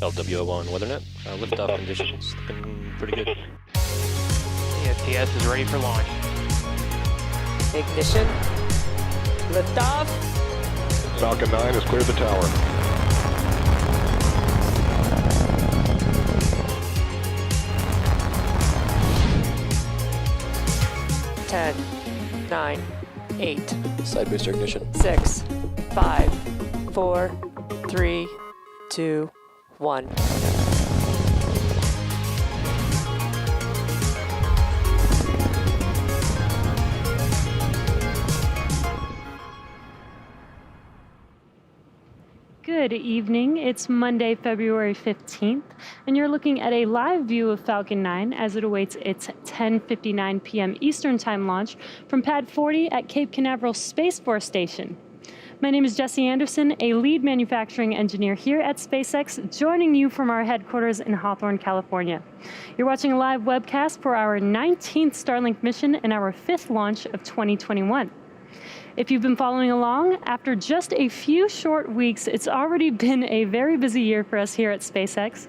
LWO1 WeatherNet. Liftoff conditions looking pretty good. The STS is ready for launch. Ignition. Liftoff. Falcon 9 has cleared the tower. Ten, 9, 8, Side booster ignition. 6, 5, 4, 3, 2, 1. Good evening. It's Monday, February 15th, and you're looking at a live view of Falcon 9 as it awaits its 10:59 p.m. Eastern Time launch from Pad 40 at Cape Canaveral Space Force Station. My name is Jesse Anderson, a lead manufacturing engineer here at SpaceX, joining you from our headquarters in Hawthorne, California. You're watching a live webcast for our 19th Starlink mission and our 5th launch of 2021. If you've been following along, after just a few short weeks, it's already been a very busy year for us here at SpaceX.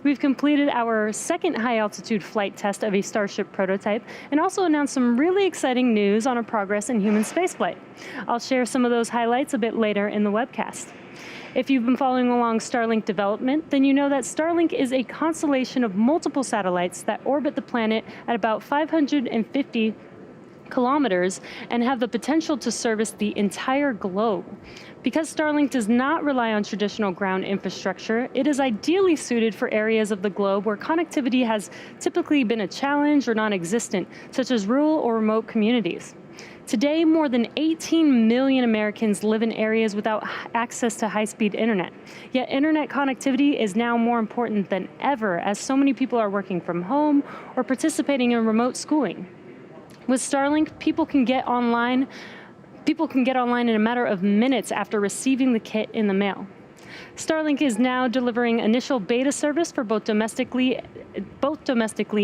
We've completed our second high-altitude flight test of a Starship prototype and also announced some really exciting news on our progress in human spaceflight. I'll share some of those highlights a bit later in the webcast. If you've been following along Starlink development, then you know that Starlink is a constellation of multiple satellites that orbit the planet at about 550 kilometers and have the potential to service the entire globe. Because Starlink does not rely on traditional ground infrastructure, it is ideally suited for areas of the globe where connectivity has typically been a challenge or non-existent, such as rural or remote communities. Today, more than 18 million Americans live in areas without access to high-speed internet. Yet internet connectivity is now more important than ever, as so many people are working from home or participating in remote schooling. With Starlink, people can get online in a matter of minutes after receiving the kit in the mail. Starlink is now delivering initial beta service for both domestically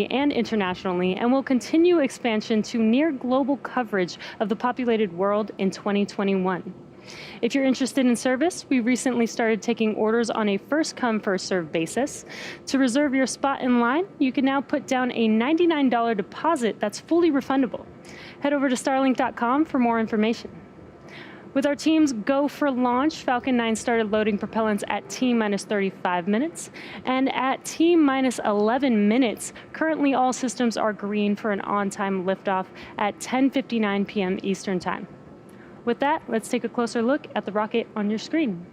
and internationally, and will continue expansion to near global coverage of the populated world in 2021. If you're interested in service, we recently started taking orders on a first-come, first-served basis. To reserve your spot in line, you can now put down a $99 deposit that's fully refundable. Head over to starlink.com for more information. With our team's go for launch, Falcon 9 started loading propellants at T-minus 35 minutes, and at T-minus 11 minutes, currently all systems are green for an on-time liftoff at 10:59 p.m. Eastern Time. With that, let's take a closer look at the rocket on your screen.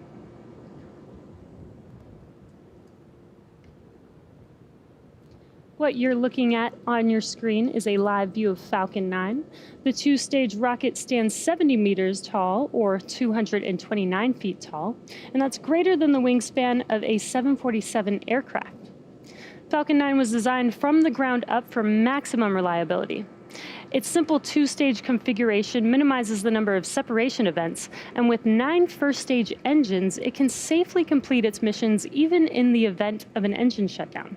What you're looking at on your screen is a live view of Falcon 9. The two-stage rocket stands 70 meters tall, or 229 feet tall, and that's greater than the wingspan of a 747 aircraft. Falcon 9 was designed from the ground up for maximum reliability. Its simple two-stage configuration minimizes the number of separation events, and with 9 first-stage engines, it can safely complete its missions even in the event of an engine shutdown.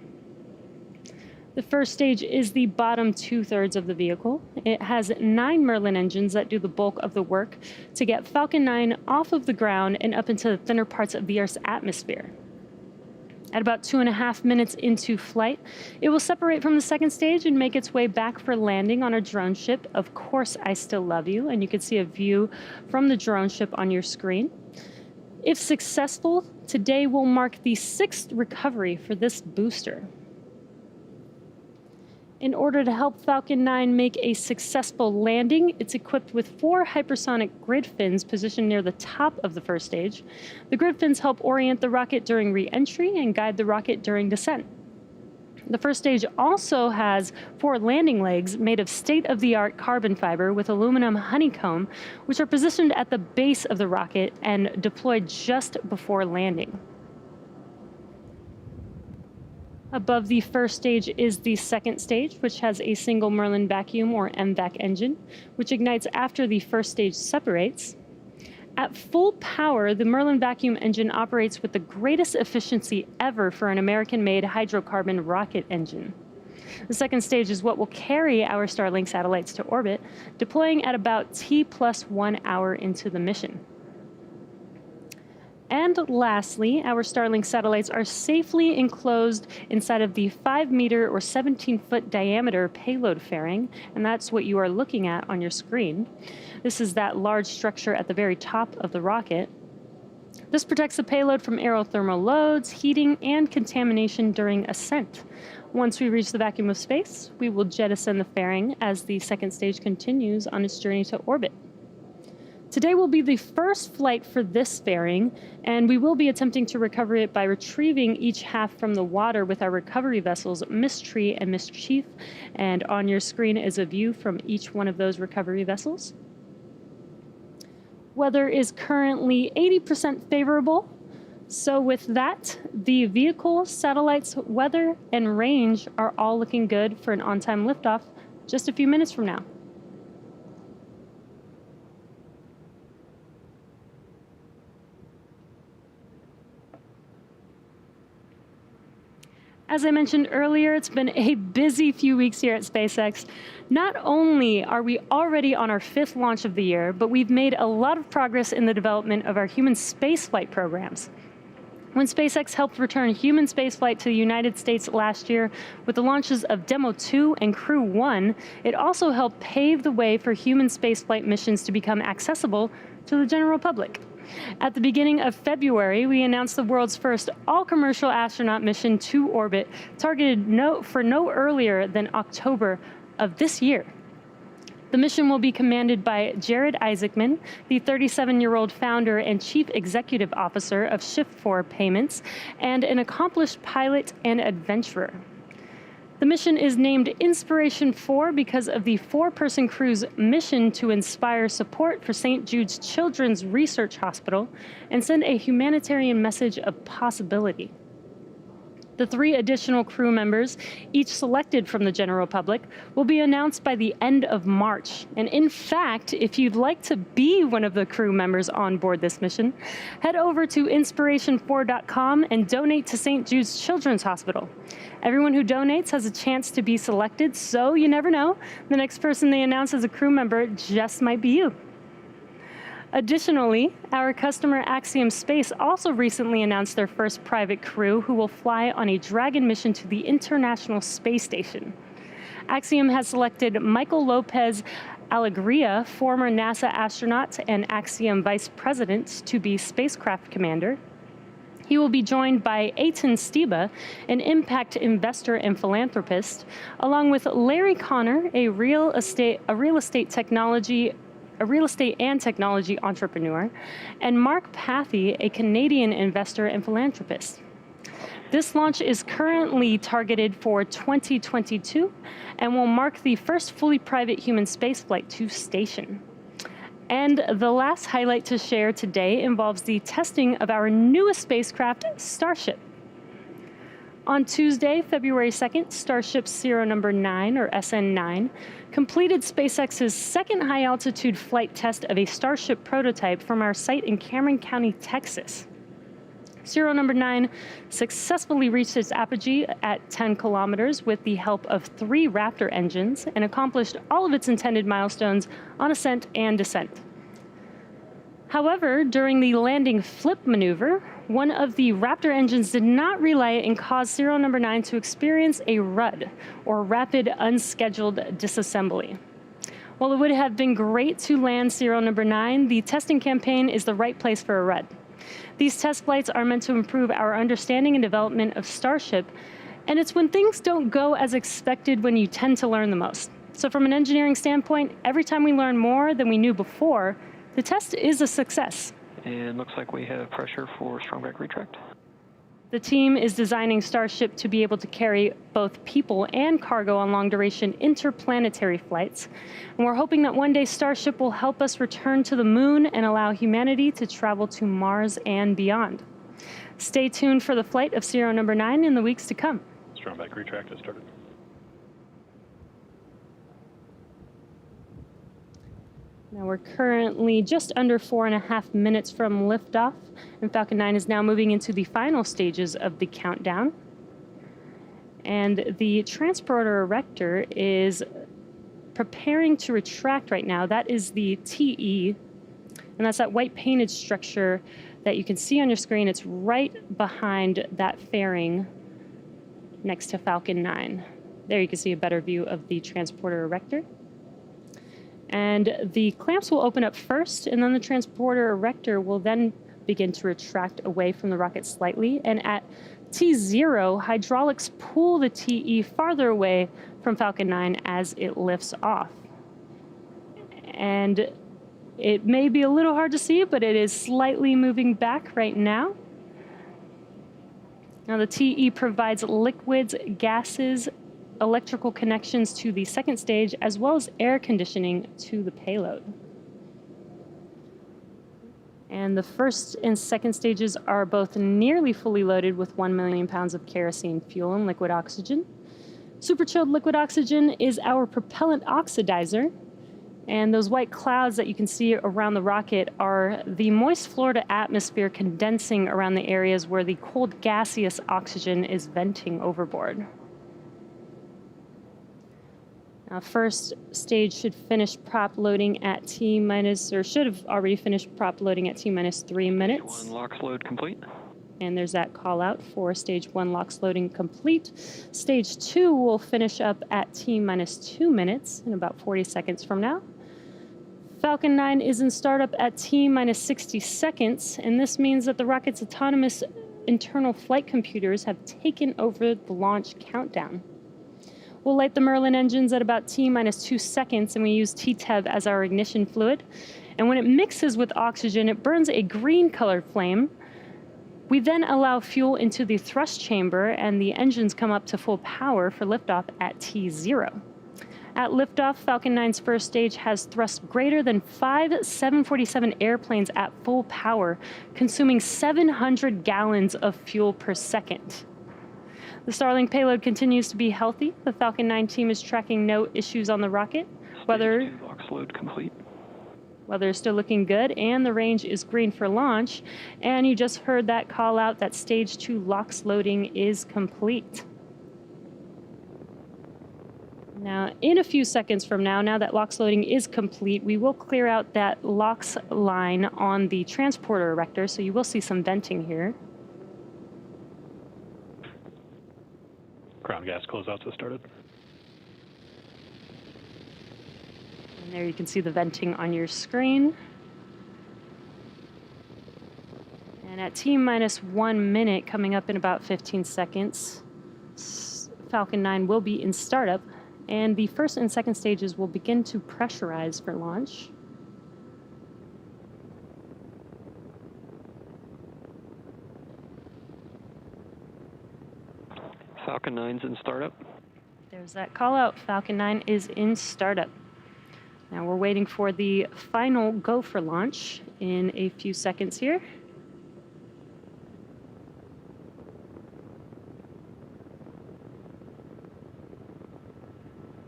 The first stage is the bottom 2/3 of the vehicle. It has 9 Merlin engines that do the bulk of the work to get Falcon 9 off of the ground and up into the thinner parts of the Earth's atmosphere. At about 2.5 minutes into flight, it will separate from the second stage and make its way back for landing on a drone ship. Of course, I Still Love You, and you can see a view from the drone ship on your screen. If successful, today will mark the 6th recovery for this booster. In order to help Falcon 9 make a successful landing, it's equipped with 4 hypersonic grid fins positioned near the top of the first stage. The grid fins help orient the rocket during re-entry and guide the rocket during descent. The first stage also has 4 landing legs made of state-of-the-art carbon fiber with aluminum honeycomb, which are positioned at the base of the rocket and deployed just before landing. Above the first stage is the second stage, which has a single Merlin vacuum or MVAC engine, which ignites after the first stage separates. At full power, the Merlin vacuum engine operates with the greatest efficiency ever for an American-made hydrocarbon rocket engine. The second stage is what will carry our Starlink satellites to orbit, deploying at about T+1 hour into the mission. And lastly, our Starlink satellites are safely enclosed inside of the 5-meter or 17-foot diameter payload fairing, and that's what you are looking at on your screen. This is that large structure at the very top of the rocket. This protects the payload from aerothermal loads, heating, and contamination during ascent. Once we reach the vacuum of space, we will jettison the fairing as the second stage continues on its journey to orbit. Today will be the first flight for this fairing, and we will be attempting to recover it by retrieving each half from the water with our recovery vessels, Mystery and Mischief. And on your screen is a view from each one of those recovery vessels. Weather is currently 80% favorable. So with that, the vehicle, satellites, weather, and range are all looking good for an on-time liftoff just a few minutes from now. As I mentioned earlier, it's been a busy few weeks here at SpaceX. Not only are we already on our 5th launch of the year, but we've made a lot of progress in the development of our human spaceflight programs. When SpaceX helped return human spaceflight to the United States last year with the launches of Demo 2 and Crew 1, it also helped pave the way for human spaceflight missions to become accessible to the general public. At the beginning of February, we announced the world's first all-commercial astronaut mission to orbit, targeted for no earlier than October of this year. The mission will be commanded by Jared Isaacman, the 37-year-old founder and chief executive officer of Shift4 Payments, and an accomplished pilot and adventurer. The mission is named Inspiration 4 because of the 4-person crew's mission to inspire support for St. Jude's Children's Research Hospital and send a humanitarian message of possibility. The 3 additional crew members, each selected from the general public, will be announced by the end of March. And in fact, if you'd like to be one of the crew members on board this mission, head over to inspiration4.com and donate to St. Jude's Children's Hospital. Everyone who donates has a chance to be selected, so you never know. The next person they announce as a crew member just might be you. Additionally, our customer Axiom Space also recently announced their first private crew who will fly on a Dragon mission to the International Space Station. Axiom has selected Michael Lopez Alegria, former NASA astronaut and Axiom vice president, to be spacecraft commander. He will be joined by Eitan Stiba, an impact investor and philanthropist, along with Larry Connor, a real estate and technology entrepreneur, and Mark Pathy, a Canadian investor and philanthropist. This launch is currently targeted for 2022 and will mark the first fully private human spaceflight to station. And the last highlight to share today involves the testing of our newest spacecraft, Starship. On Tuesday, February 2nd, Starship serial number 9, or SN9, completed SpaceX's second high-altitude flight test of a Starship prototype from our site in Cameron County, Texas. Serial number 9 successfully reached its apogee at 10 kilometers with the help of 3 Raptor engines and accomplished all of its intended milestones on ascent and descent. However, during the landing flip maneuver, one of the Raptor engines did not relight and caused serial number 9 to experience a RUD, or Rapid Unscheduled Disassembly. While it would have been great to land serial number 9, the testing campaign is the right place for a RUD. These test flights are meant to improve our understanding and development of Starship, and it's when things don't go as expected when you tend to learn the most. So from an engineering standpoint, every time we learn more than we knew before, the test is a success. And looks like we have pressure for strong back retract. The team is designing Starship to be able to carry both people and cargo on long-duration interplanetary flights. And we're hoping that one day Starship will help us return to the moon and allow humanity to travel to Mars and beyond. Stay tuned for the flight of serial number 9 in the weeks to come. Strong back retract has started. Now we're currently just under 4.5 minutes from liftoff, and Falcon 9 is now moving into the final stages of the countdown. And the transporter erector is preparing to retract right now. That is the TE, and that's that white painted structure that you can see on your screen. It's right behind that fairing next to Falcon 9. There you can see a better view of the transporter erector. And the clamps will open up first, and then the transporter erector will then begin to retract away from the rocket slightly. And at T0, hydraulics pull the TE farther away from Falcon 9 as it lifts off. And it may be a little hard to see, but it is slightly moving back right now. Now the TE provides liquids, gases, electrical connections to the second stage, as well as air conditioning to the payload. And the first and second stages are both nearly fully loaded with 1 million pounds of kerosene fuel and liquid oxygen. Super chilled liquid oxygen is our propellant oxidizer. And those white clouds that you can see around the rocket are the moist Florida atmosphere condensing around the areas where the cold gaseous oxygen is venting overboard. Now, first stage should finish prop loading at should have already finished prop loading at T-minus 3 minutes. One LOX load complete. And there's that call out for stage 1 LOX loading complete. Stage 2 will finish up at T-minus 2 minutes in about 40 seconds from now. Falcon 9 is in startup at T-minus 60 seconds, and this means that the rocket's autonomous internal flight computers have taken over the launch countdown. We'll light the Merlin engines at about T-minus 2 seconds, and we use TTEV as our ignition fluid. And when it mixes with oxygen, it burns a green-colored flame. We then allow fuel into the thrust chamber, and the engines come up to full power for liftoff at T0. At liftoff, Falcon 9's first stage has thrust greater than 5 747 airplanes at full power, consuming 700 gallons of fuel per second. The Starlink payload continues to be healthy. The Falcon 9 team is tracking no issues on the rocket. Stage 2 LOX load complete. Weather is still looking good, and the range is green for launch. And you just heard that call out that stage 2 LOX loading is complete. Now, in a few seconds from now that LOX loading is complete, we will clear out that LOX line on the transporter erector, so you will see some venting here. Ground gas closeouts have started. And there you can see the venting on your screen. And at T-minus 1 minute, coming up in about 15 seconds, Falcon 9 will be in startup, and the first and second stages will begin to pressurize for launch. Falcon 9's in startup. There's that call out. Falcon 9 is in startup. Now we're waiting for the final go for launch in a few seconds here.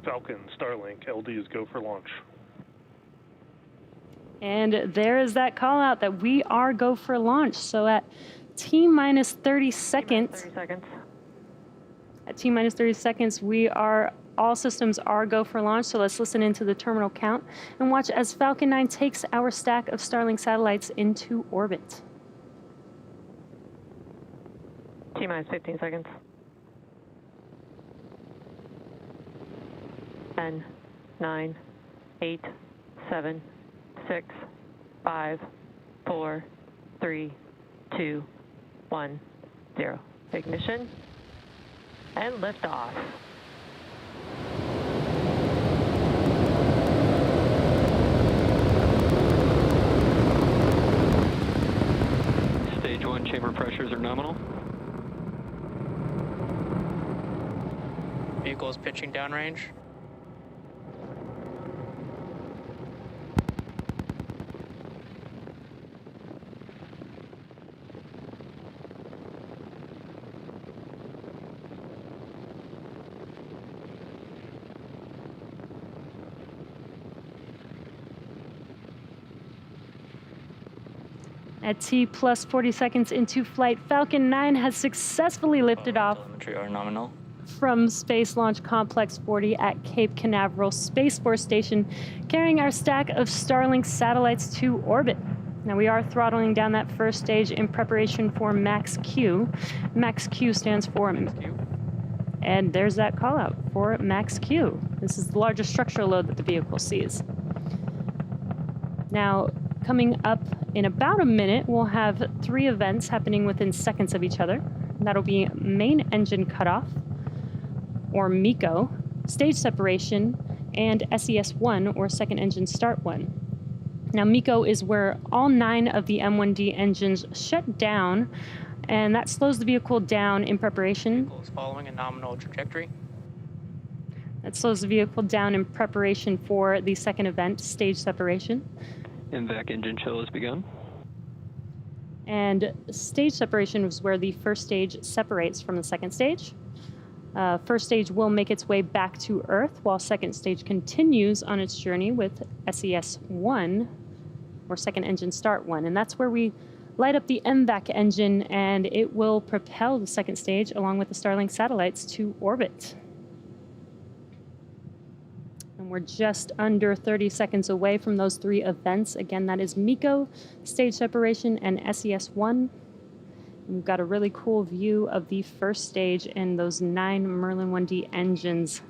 Falcon, Starlink, LD is go for launch. And there is that call out that we are go for launch. So at T-minus 30 seconds. At T-minus 30 seconds, all systems are go for launch, so let's listen into the terminal count and watch as Falcon 9 takes our stack of Starlink satellites into orbit. T-minus 15 seconds. 10, 9, 8, 7, 6, 5, 4, 3, 2, 1, 0. Ignition. And liftoff. Stage 1 chamber pressures are nominal. Vehicle is pitching downrange. At T plus 40 seconds into flight, Falcon 9 has successfully lifted off Telemetry are nominal. from Space Launch Complex 40 at Cape Canaveral Space Force Station, carrying our stack of Starlink satellites to orbit. Now we are throttling down that first stage in preparation for max Q. Max Q stands for, and there's that call out for max Q. This is the largest structural load that the vehicle sees. Now, coming up in about a minute, we'll have 3 events happening within seconds of each other. That'll be main engine cutoff, or MECO, stage separation, and SES-1, or second engine start 1. Now, MECO is where all 9 of the M1D engines shut down, and that slows the vehicle down in preparation. Vehicle is following a nominal trajectory. That slows the vehicle down in preparation for the second event, stage separation. MVAC engine chill has begun. And stage separation is where the first stage separates from the second stage. First stage will make its way back to Earth, while second stage continues on its journey with SES-1, or second engine start 1. And that's where we light up the MVAC engine, and it will propel the second stage along with the Starlink satellites to orbit. And we're just under 30 seconds away from those 3 events. Again, that is MECO, stage separation, and SES-1. We've got a really cool view of the first stage and those 9 Merlin 1D engines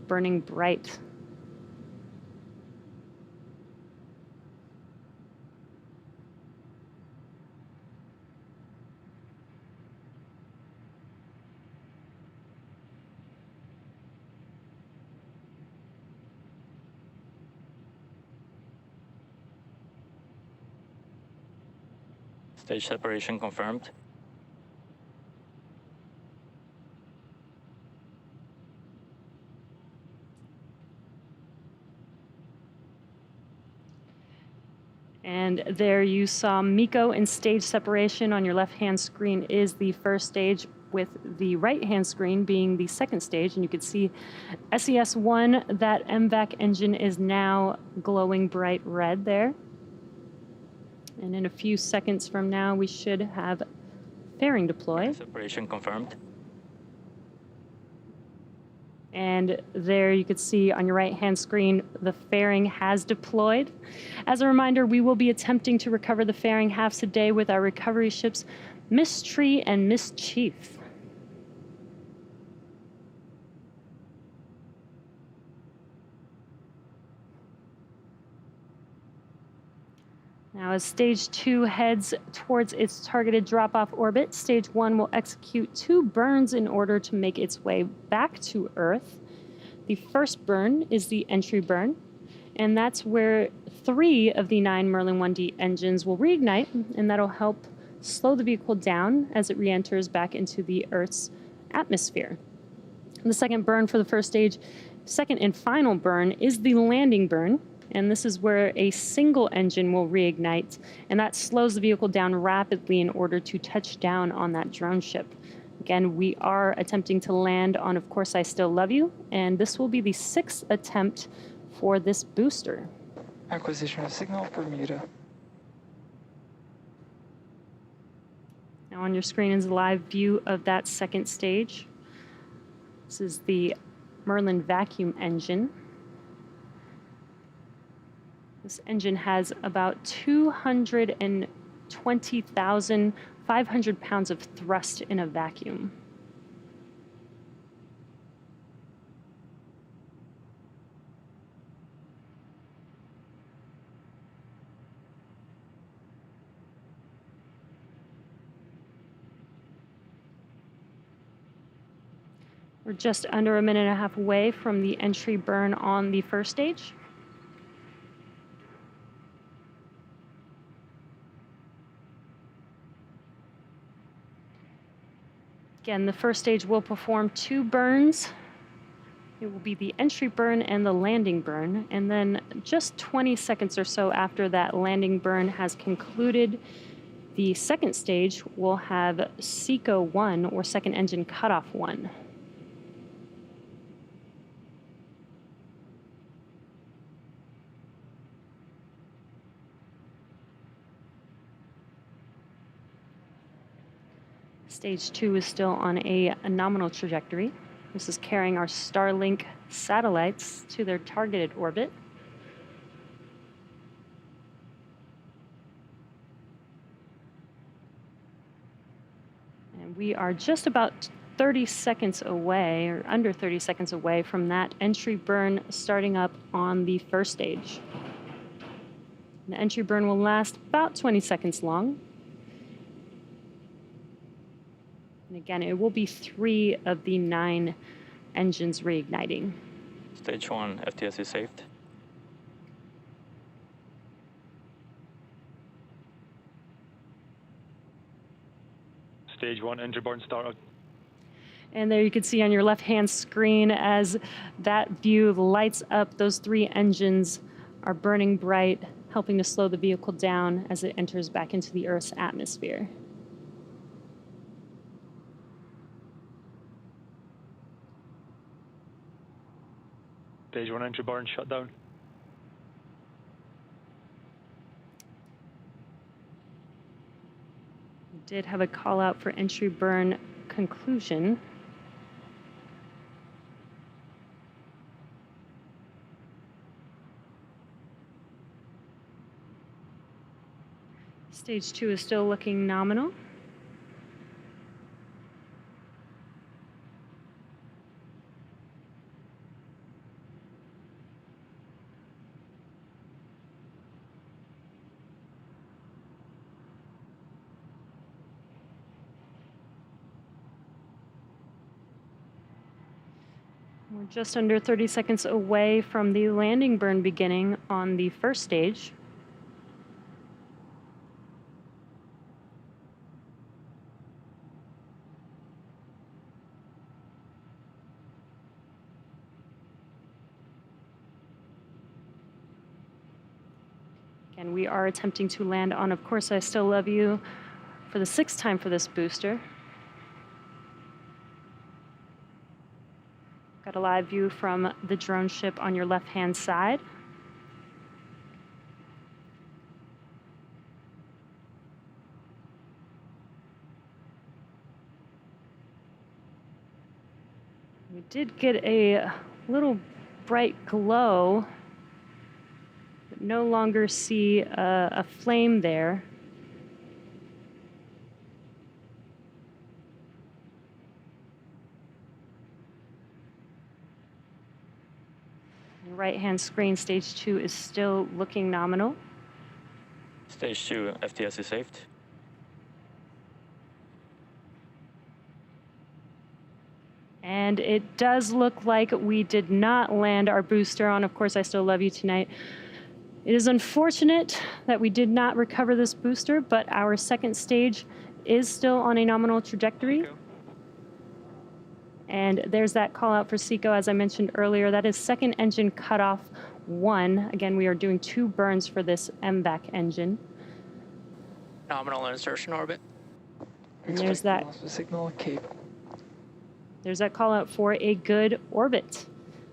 burning bright. Stage separation confirmed. And there you saw MECO and stage separation. On your left-hand screen is the first stage, with the right-hand screen being the second stage. And you can see SES-1, that MVAC engine is now glowing bright red there. And in a few seconds from now, we should have fairing deploy. Separation confirmed. And there you could see on your right-hand screen, the fairing has deployed. As a reminder, we will be attempting to recover the fairing halves today with our recovery ships Mystery and Mischief. Now, as Stage 2 heads towards its targeted drop-off orbit, Stage 1 will execute 2 burns in order to make its way back to Earth. The first burn is the entry burn, and that's where 3 of the 9 Merlin 1D engines will reignite, and that'll help slow the vehicle down as it re-enters back into the Earth's atmosphere. The second burn for the first stage, second and final burn, is the landing burn. And this is where a single engine will reignite, and that slows the vehicle down rapidly in order to touch down on that drone ship. Again, we are attempting to land on Of Course I Still Love You, and this will be the 6th attempt for this booster. Acquisition of signal Bermuda. Now on your screen is a live view of that second stage. This is the Merlin vacuum engine. This engine has about 220,500 pounds of thrust in a vacuum. We're just under a minute and a half away from the entry burn on the first stage. Again, the first stage will perform 2 burns. It will be the entry burn and the landing burn. And then just 20 seconds or so after that landing burn has concluded, the second stage will have SECO-1, or second engine cutoff 1. Stage 2 is still on a nominal trajectory. This is carrying our Starlink satellites to their targeted orbit. We are just about 30 seconds away, or under 30 seconds away, from that entry burn starting up on the first stage. The entry burn will last about 20 seconds long. And again, it will be 3 of the 9 engines reigniting. Stage 1 FTS is saved. Stage 1 entry burn started. And there you can see on your left-hand screen as that view lights up, those 3 engines are burning bright, helping to slow the vehicle down as it enters back into the Earth's atmosphere. Stage 1 entry burn shut down. We did have a call out for entry burn conclusion. Stage 2 is still looking nominal. We're just under 30 seconds away from the landing burn beginning on the first stage. And we are attempting to land on Of Course I Still Love You for the 6th time for this booster. Got a live view from the drone ship on your left-hand side. We did get a little bright glow, but no longer see a flame there. Right-hand screen, stage 2 is still looking nominal. Stage 2 FTS is saved. And it does look like we did not land our booster on Of Course I Still Love You tonight. It is unfortunate that we did not recover this booster, but our second stage is still on a nominal trajectory. And there's that call out for SECO, as I mentioned earlier. That is second engine cutoff 1. Again, we are doing 2 burns for this MVAC engine. Nominal insertion orbit. And there's that. Loss of signal at Cape. There's that call out for a good orbit.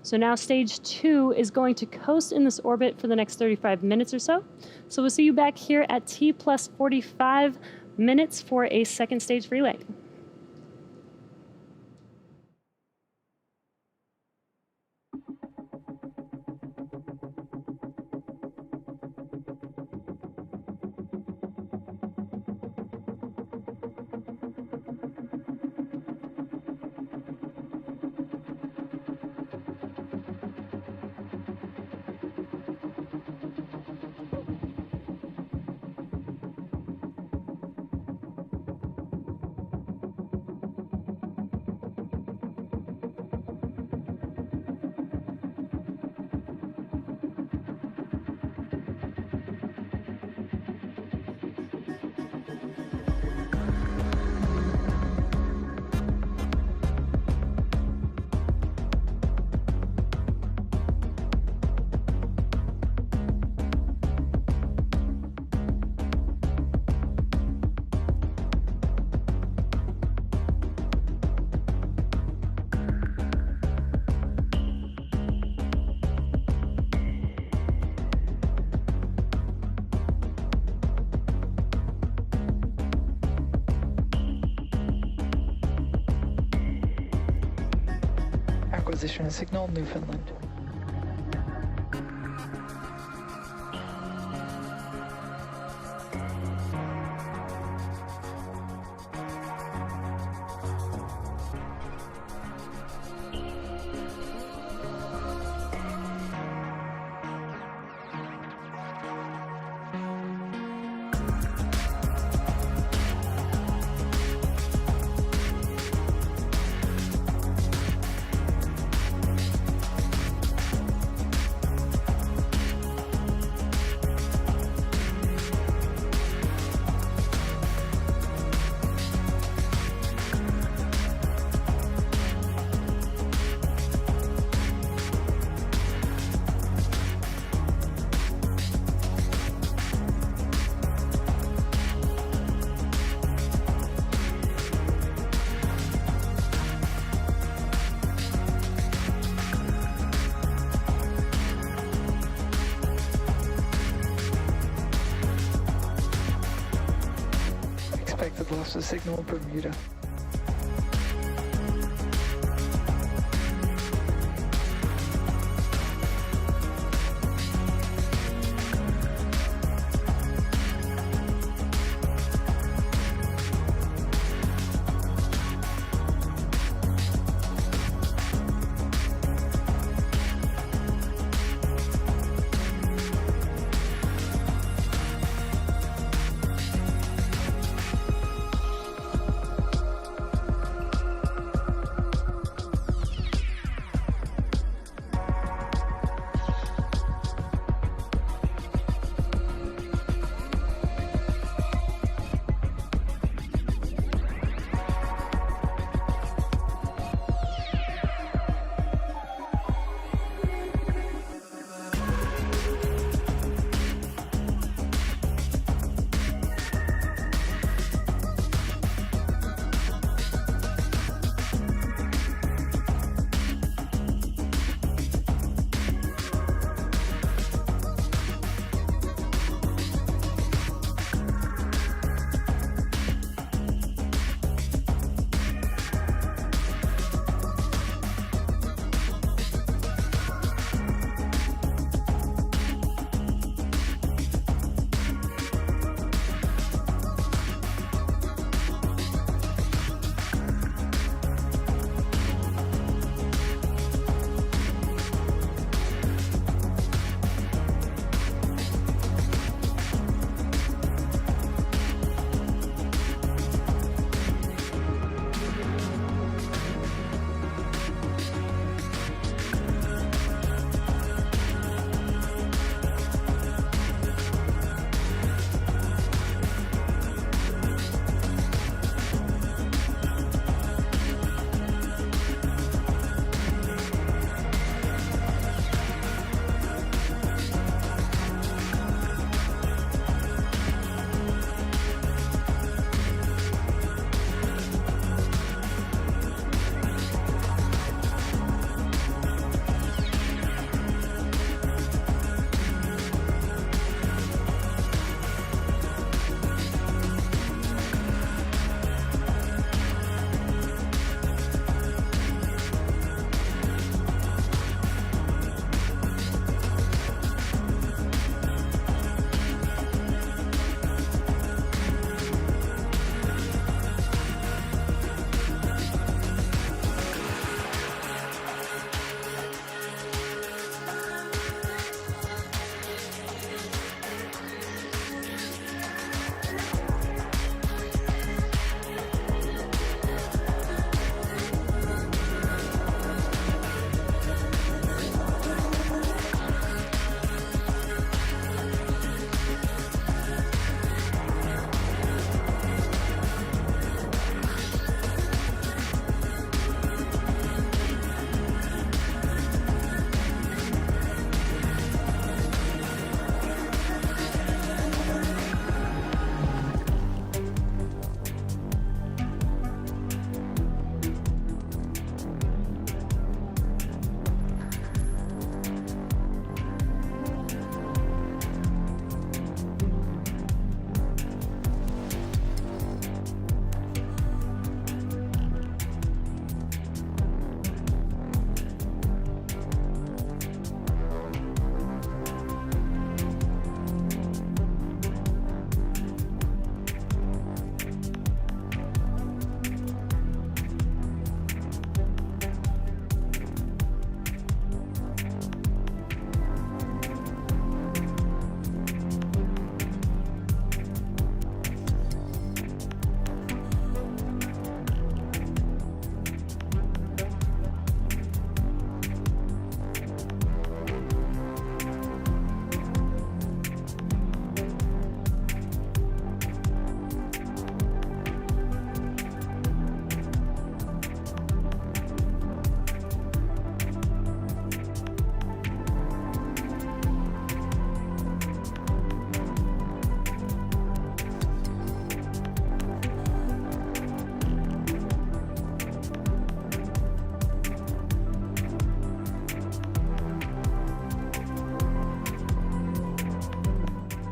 So now stage 2 is going to coast in this orbit for the next 35 minutes or so. So we'll see you back here at T plus 45 minutes for a second stage relay. Acquisition of signal, Newfoundland. loss of signal Bermuda.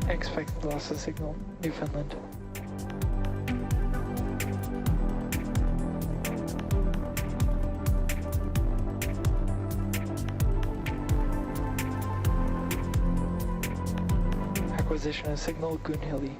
Expect loss of signal, Newfoundland. Acquisition of signal Goonhilly.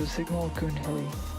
to signal Goonhilly.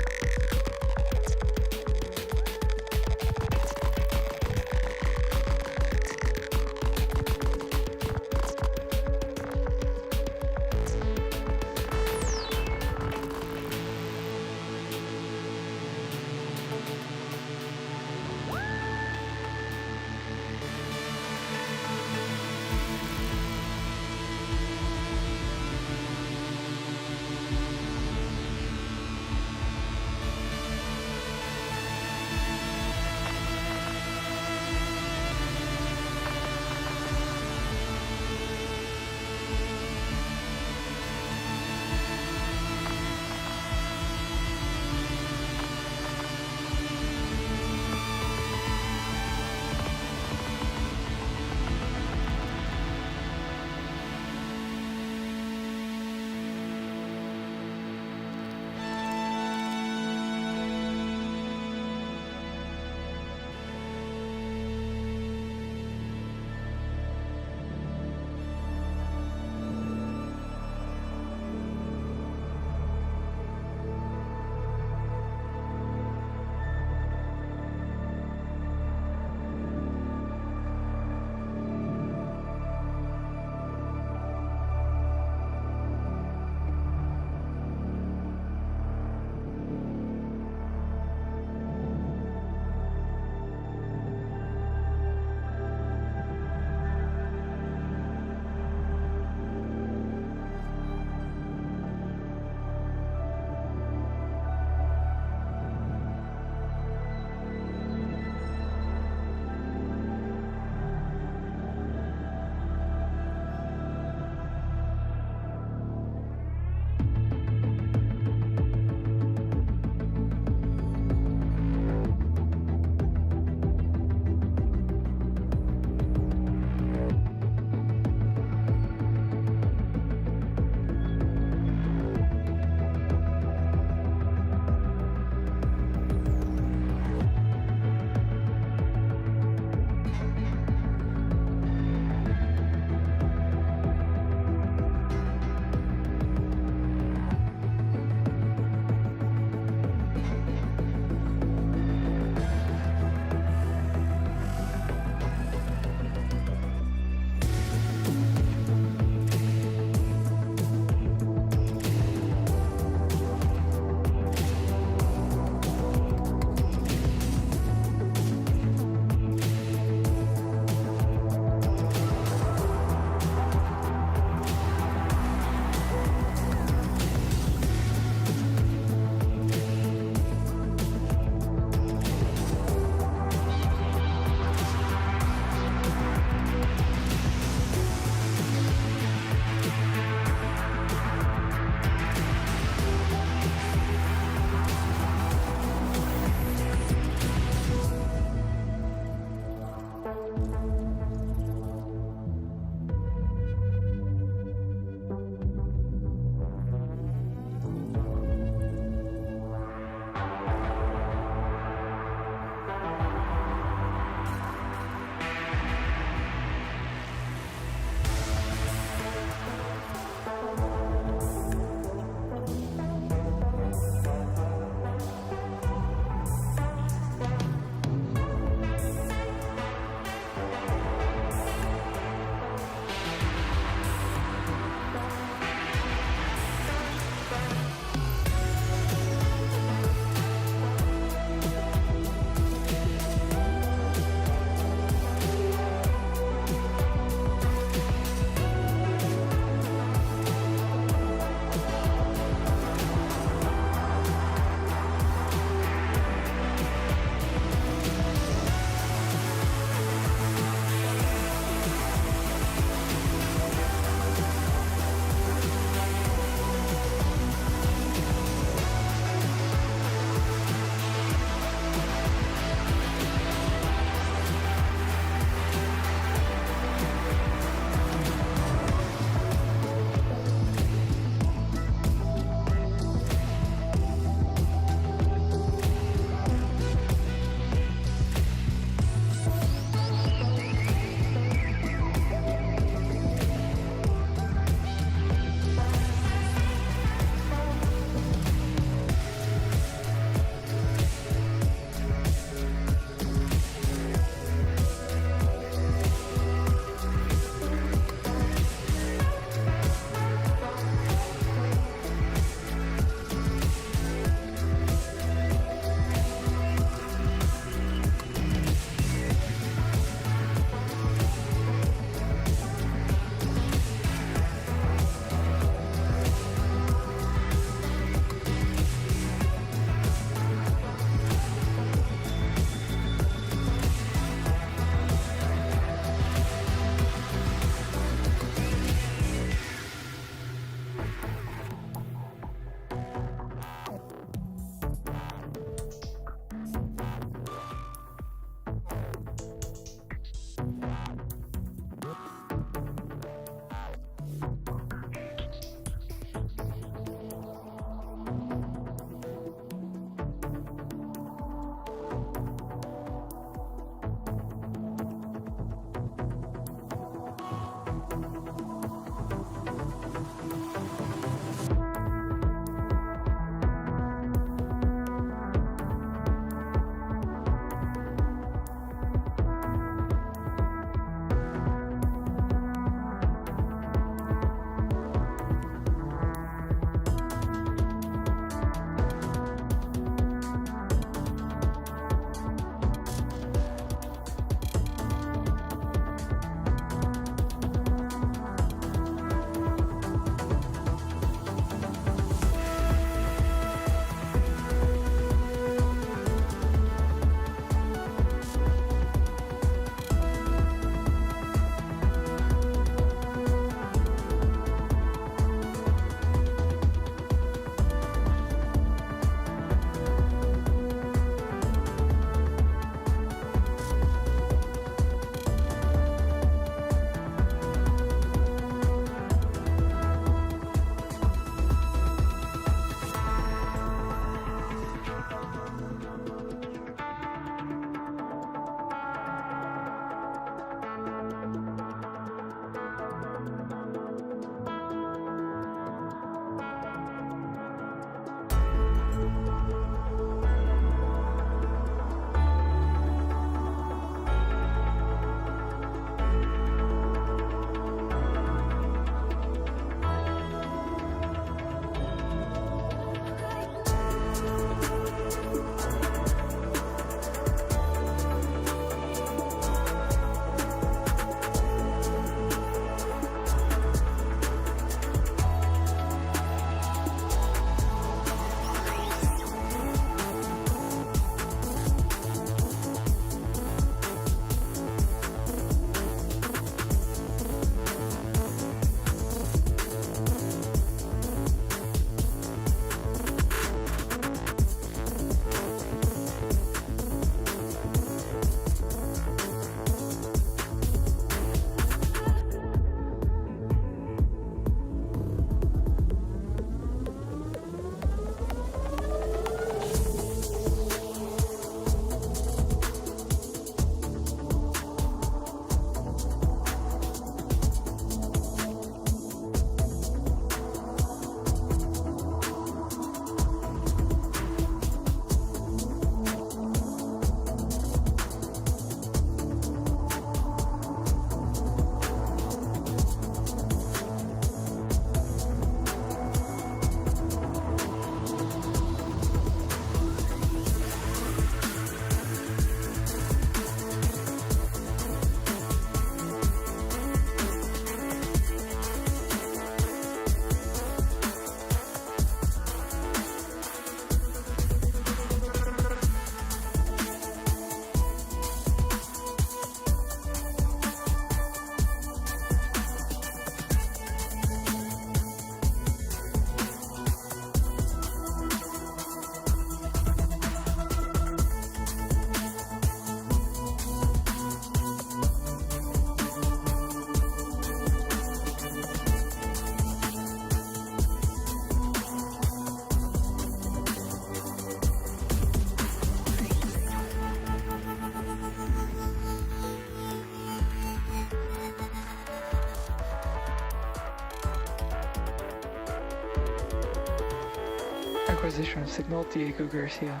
Acquisition of signal, Diego Garcia.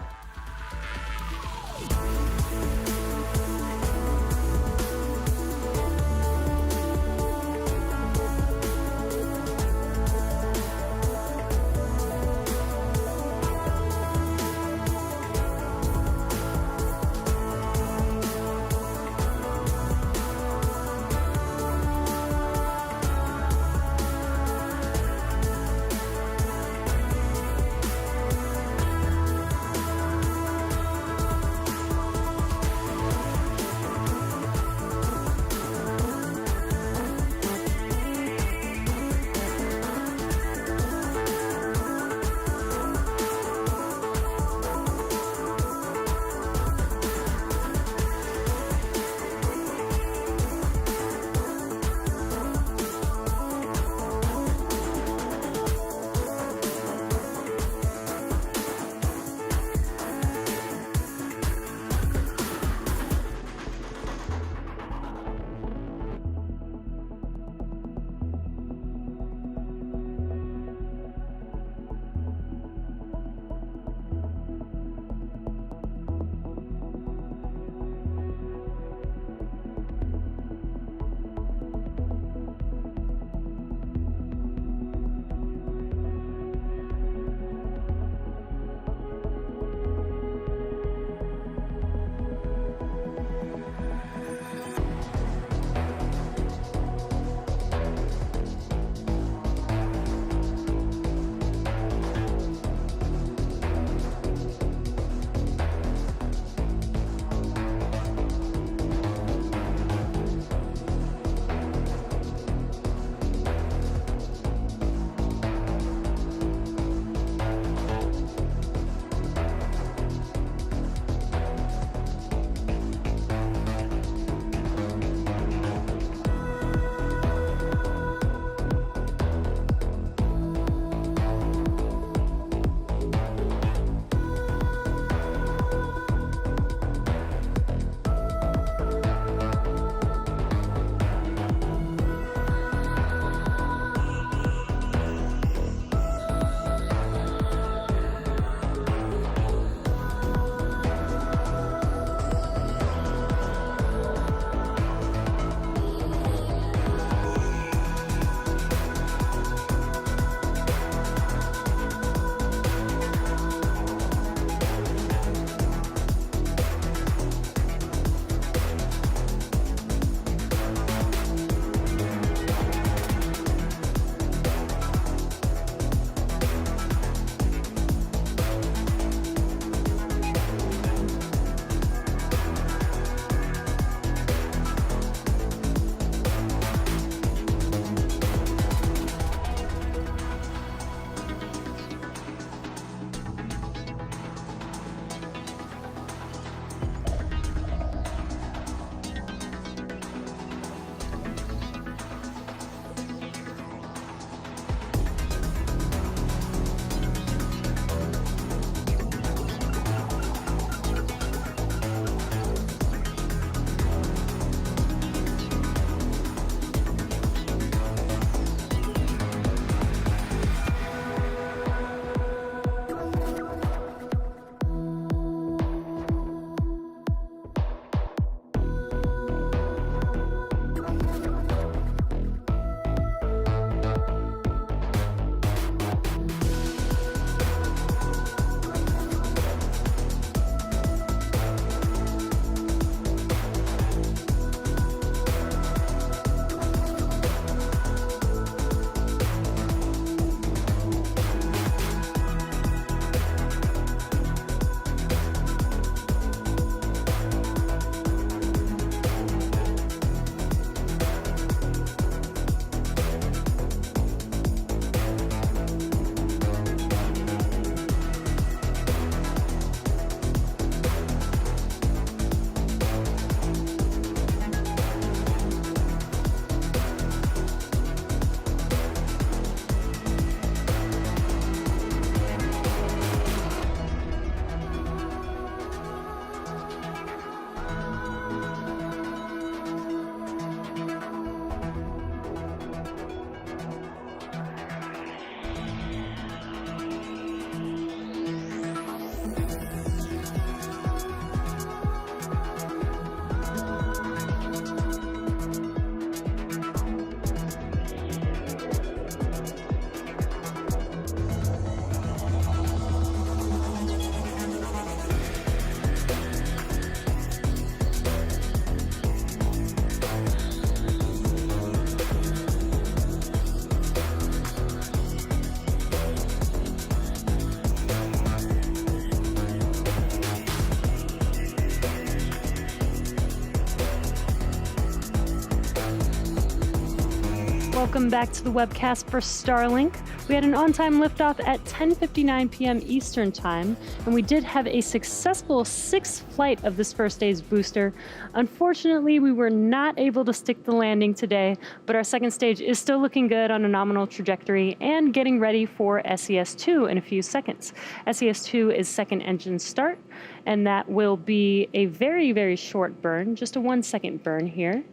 Welcome back to the webcast for Starlink. We had an on-time liftoff at 10:59 p.m. Eastern Time, and we did have a successful sixth flight of this first day's booster. Unfortunately, we were not able to stick the landing today, but our second stage is still looking good on a nominal trajectory and getting ready for SES-2 in a few seconds. SES-2 is second engine start, and that will be a very, very short burn, just a 1-second burn here.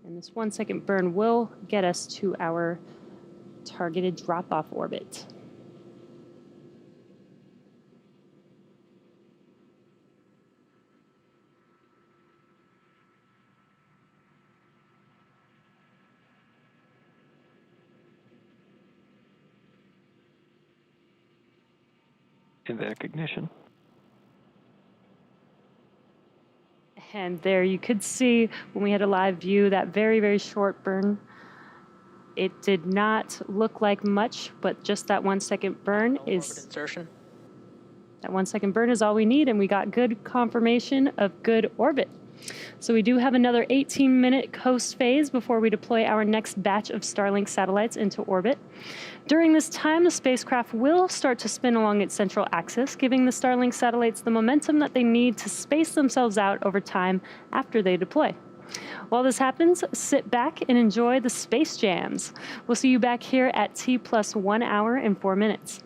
And this 1-second burn will get us to our targeted drop-off orbit. Invac ignition. And there you could see when we had a live view that very, very short burn. It did not look like much, but just that 1-second burn is Insertion. that 1-second burn is all we need, and we got good confirmation of good orbit. So we do have another 18-minute coast phase before we deploy our next batch of Starlink satellites into orbit. During this time, the spacecraft will start to spin along its central axis, giving the Starlink satellites the momentum that they need to space themselves out over time after they deploy. While this happens, sit back and enjoy the space jams. We'll see you back here at T+1 hour and 4 minutes.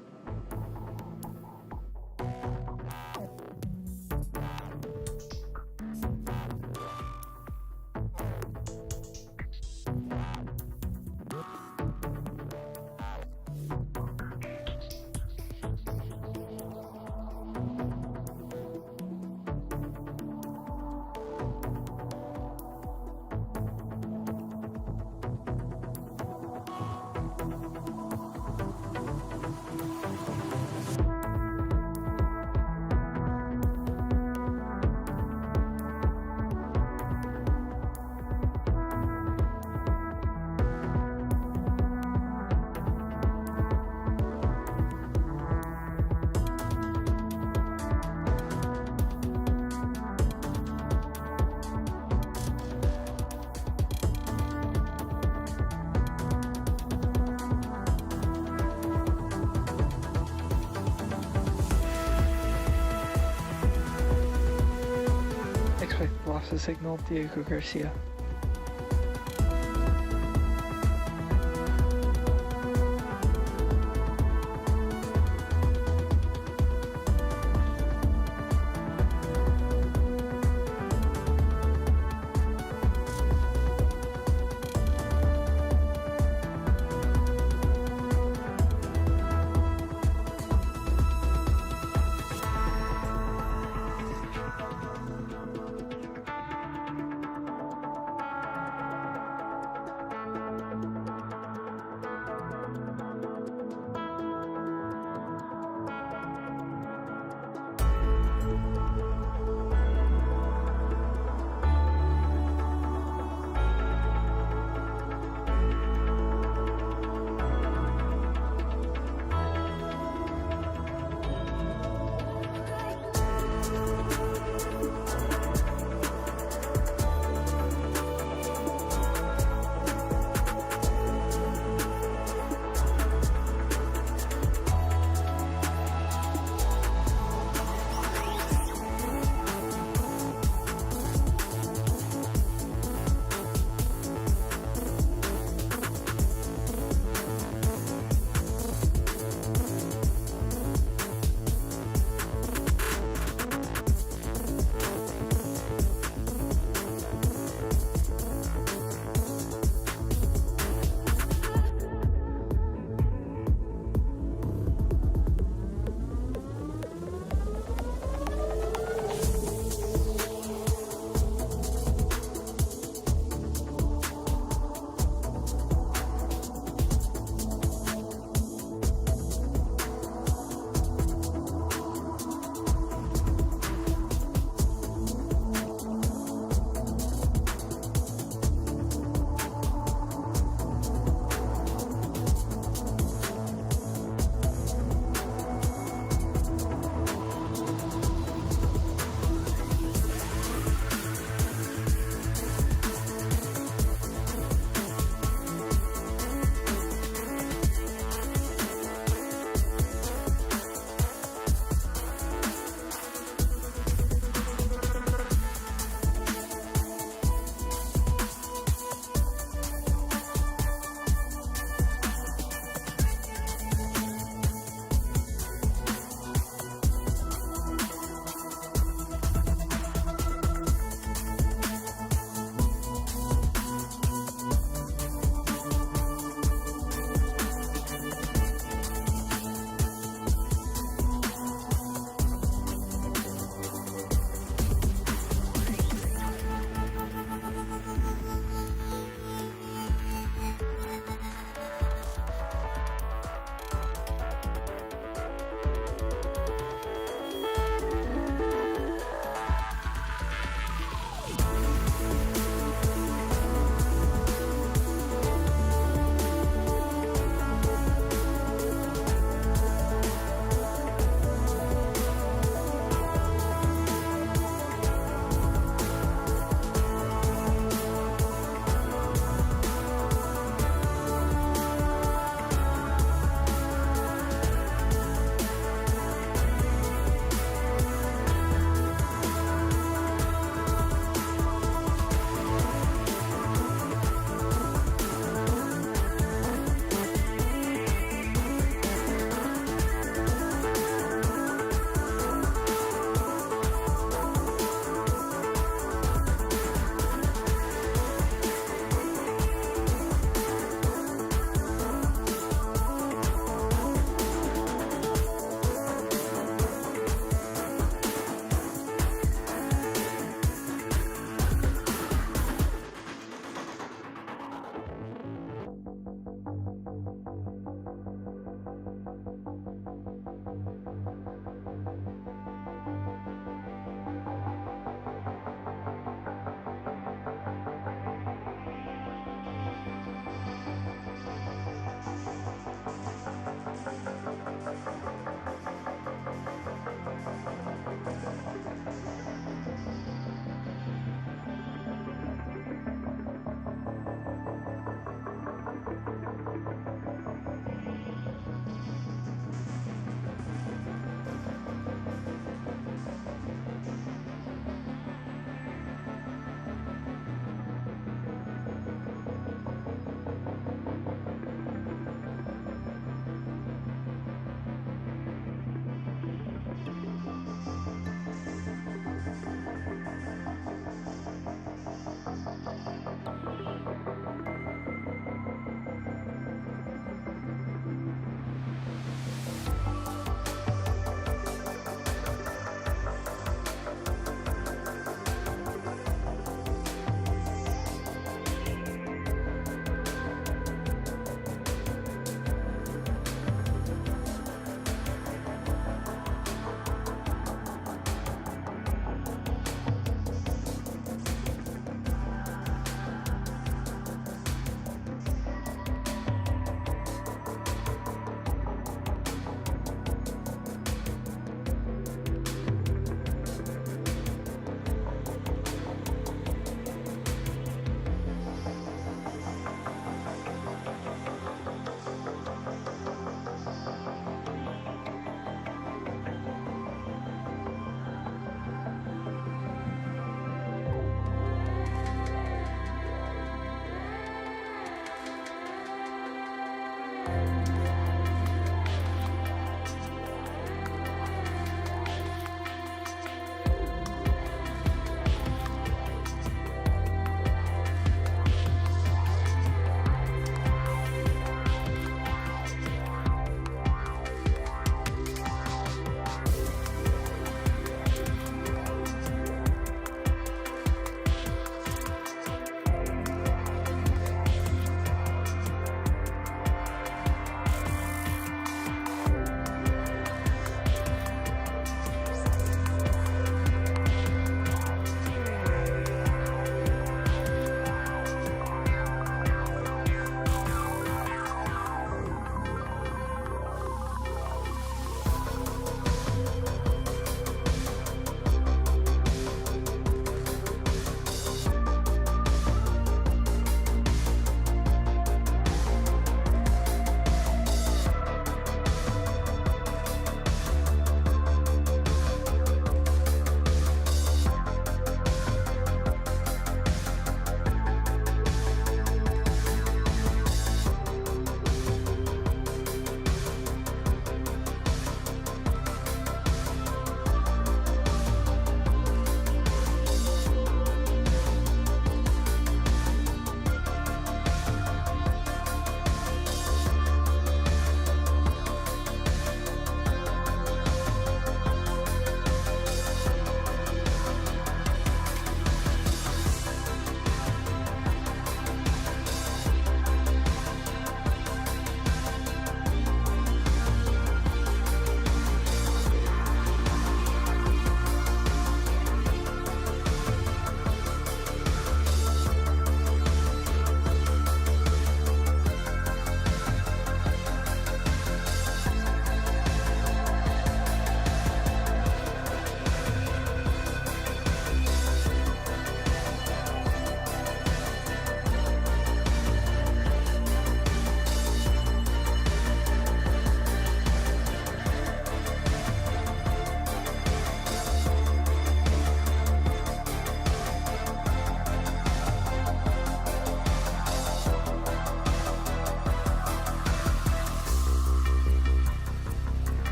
Lost the signal, Diego Garcia.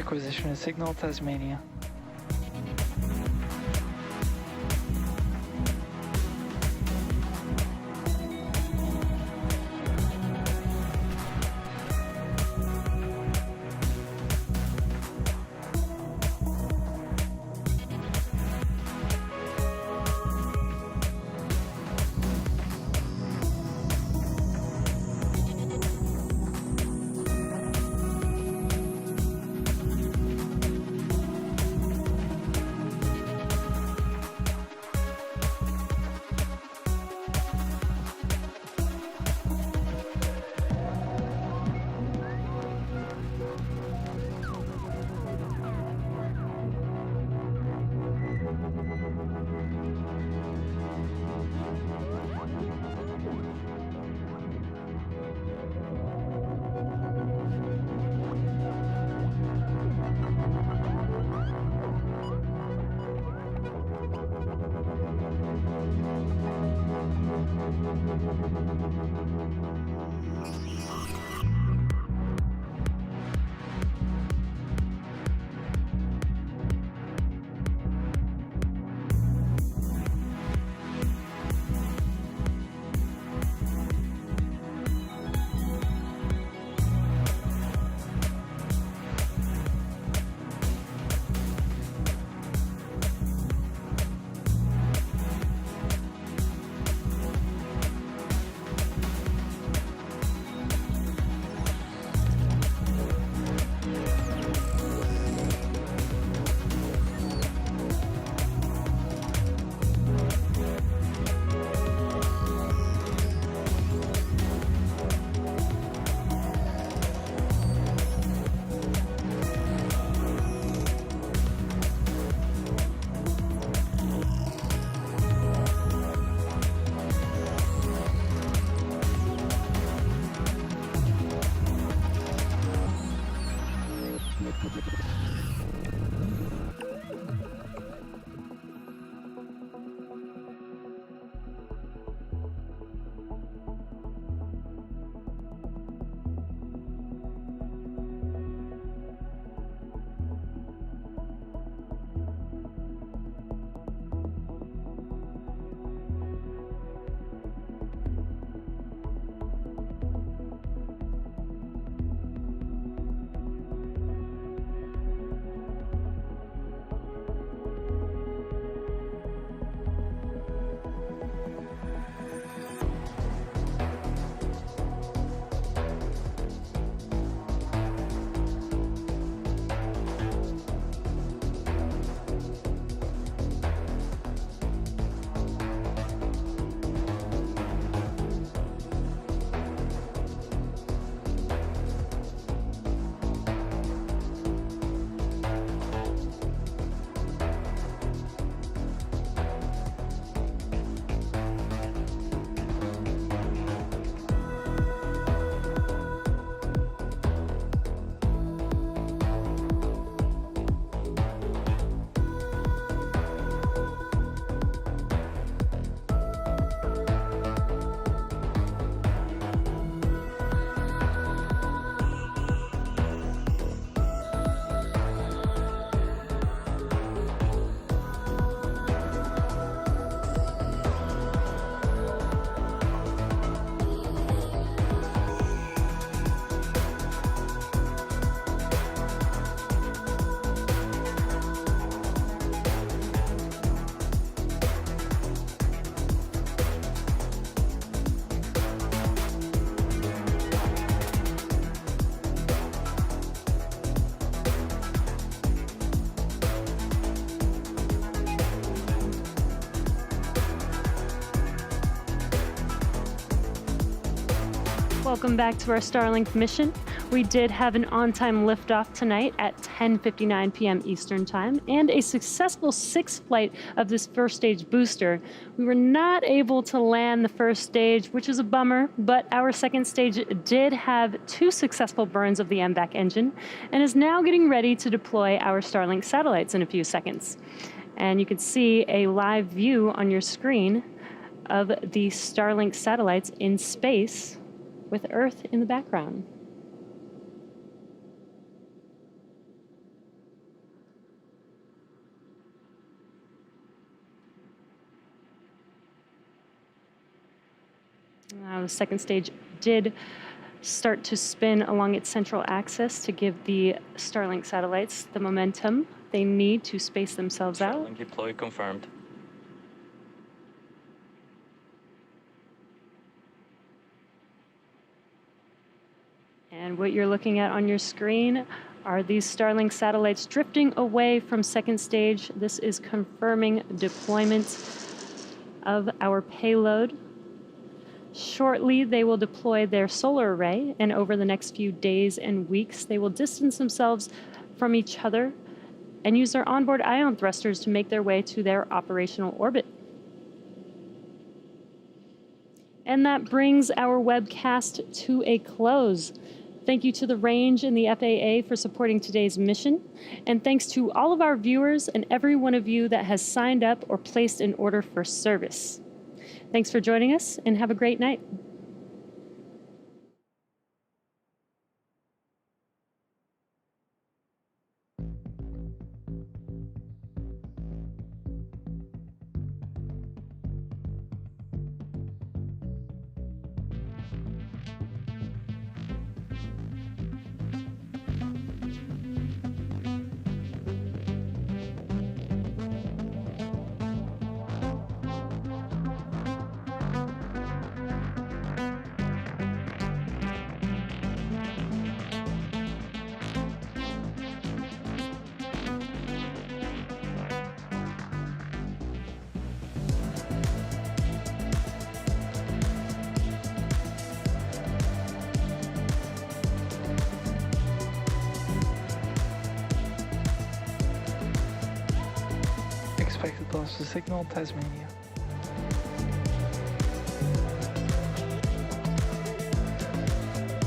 Acquisition of signal, Tasmania. Welcome back to our Starlink mission. We did have an on-time liftoff tonight at 10:59 p.m. Eastern Time and a successful sixth flight of this first stage booster. We were not able to land the first stage, which is a bummer, but our second stage did have 2 successful burns of the MVAC engine and is now getting ready to deploy our Starlink satellites in a few seconds. And you can see a live view on your screen of the Starlink satellites in space with Earth in the background. second stage did start to spin along its central axis to give the Starlink satellites the momentum they need to space themselves out. Starlink deploy confirmed. And what you're looking at on your screen are these Starlink satellites drifting away from second stage. This is confirming deployment of our payload. Shortly, they will deploy their solar array, and over the next few days and weeks, they will distance themselves from each other and use their onboard ion thrusters to make their way to their operational orbit. And that brings our webcast to a close. Thank you to the range and the FAA for supporting today's mission. And thanks to all of our viewers and every one of you that has signed up or placed an order for service. Thanks for joining us, and have a great night. Expected launch to signal Tasmania.